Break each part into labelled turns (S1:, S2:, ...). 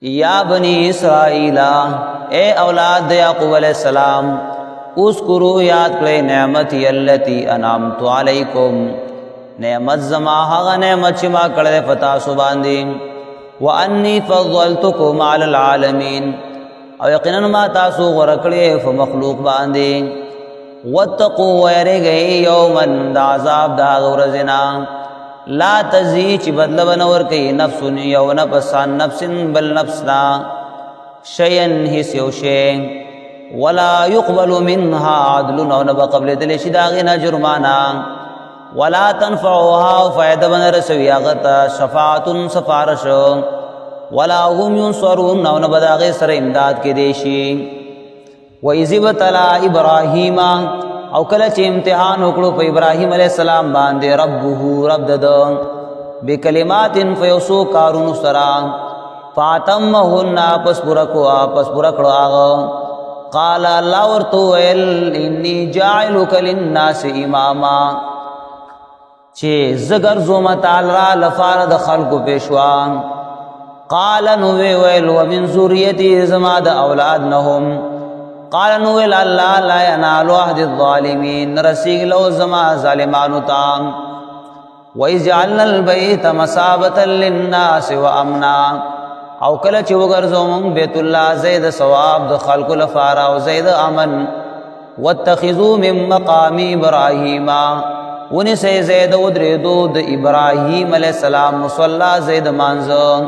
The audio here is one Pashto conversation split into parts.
S1: یا بنی اسرائیل اے اولاد یعقوب علیہ السلام اذکروا یاد کړئ نعمتي التي انعمت علیکم نعمت زما هغه نعمت چې ما کړې پتا سو باندې وانی فضلتکم علی العالمین او یقینا ما تاسو غوړه کړې په مخلوق باندې واتقوا ويرګي یوما د عذاب دا ورځنا لا تزی چې بدل بنور کوي نفس یو نفس عن نفس بل نفسنا شیئا هیڅ یو شی ولا يقبل منها عدل او نه قبل دل شي داغه جرمانه ولا تنفعها فائدہ بن رسوي غتا شفاعت سفارش ولا هم ينصرون او نه بداغه سره امداد کې دیشي وَإِذِ ابْتَلَى إِبْرَاهِيمَ او کله چې امتحان وکړو په ابراهيم عليه السلام باندې ربه رب دد بکلمات فیسو کارون سرا فاتمهن پس پورا کړو هغه قال الله ورته اني جاعلك للناس اماما چې زګر زوم تعالی لفارد خلق پیشوا قال نو ویل ومن ذریتی زما د اولاد نهم قال نو ویل الله لا ينال عهد الظالمين رسیگ لو زما ظالمانو تام وَإِجْعَلْنَا الْبَيْتَ مَثَابَةً لِلنَّاسِ وَأَمْنًا او کله چې وګرځوم بیت الله زید ثواب د خلق لفارا او زید امن واتخذوا من مقام ابراهيم ونسي زید ودریدو د ابراهيم عليه السلام مصلى زید مانزو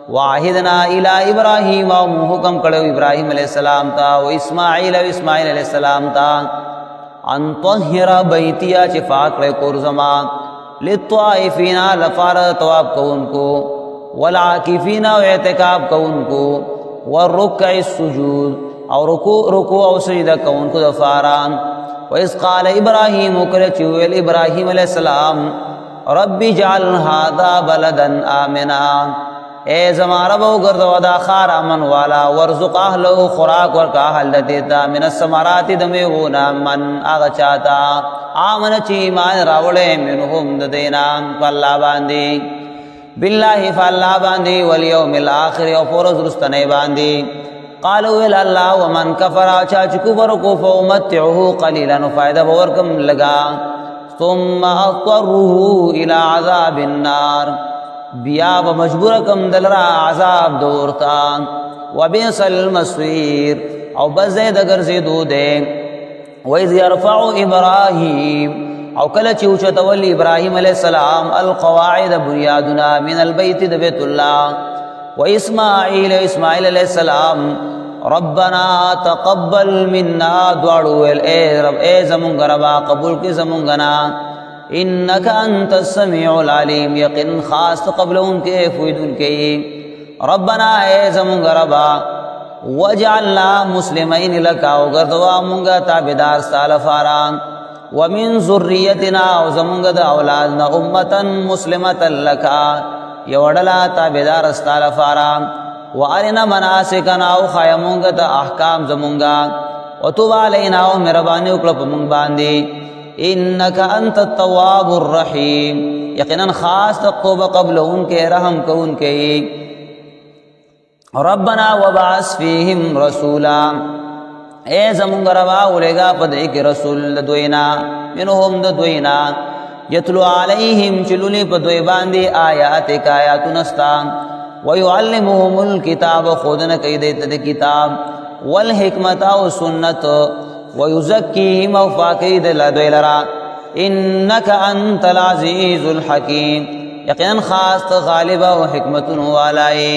S1: واحدنا الى ابراهيم او حکم کړو ابراهيم عليه السلام تا او اسماعیل عليه السلام تا ان طهر بیتیا چې پاک کړو کور زما للطائفین لفار طواف کوونکو والعاکفین او اعتکاف کوونکو والرکع السجود او رکوع او سجده کوونکو دفاران وإذ قال ابراهيم وكرچويل ابراهيم عليه السلام رب اجعل هذا بلدا آمنا اے زما رب وګرځوا دا خار امن والا ورزق اهله خوراک ورکا اهل دیتا من الثمرات دمیونا من اغه چاتا امن چی ایمان راوړې منهم د دینام الله باندې بالله فالله باندې والیوم الاخر او فرض رستنه باندې قالوا الى الله ومن كفر چا چې کفر کو فمتعه قليلا فائدہ ورکم لگا ثم اضطره الى عذاب النار بیا و مجبور کم دلرا عذاب دورتا وبئس المصير او بزید اگر زیدو دے وَإِذْ يَرْفَعُ إِبْرَاهِيمُ او کله چې اوچت ول ابراهيم عليه السلام القواعد بنيادنا من البيت د بیت الله واسماعيل عليه السلام ربنا تقبل منا دعوا اے رب اے زمون ربا قبول کی زمون غنا انك انت السميع العليم یقین خاص قبل ان کے فیدن کے ربنا اے زمون ربا وجعلنا مسلمین لك او غردوا مونگا تابعدار سالفاران ومن ذریتنا او زمونږ د اولادنا امه مسلمه لك یوړلا تابعدار استال فارا وارنا مناسکنا او خیمونږ د احکام زمونږه وتوب علینا او مهربانی وکړه په مونږ باندې انك انت التواب الرحیم یقینا خاص توبه قبل ان کے رحم کون کے ربنا وبعث فیهم رسولا اے زمونږ روا ولګا پدې کې رسول دوینا منهم د دوینا یتلو علیہم چلولی په دوی باندې آیات نستا ويعلمهم الكتاب خودن کیدې ته کتاب والحکمت او سنت ويزکیهم او فاکید لدوی لرا انك انت العزیز الحکیم یقینا خاص غالب او حکمت والای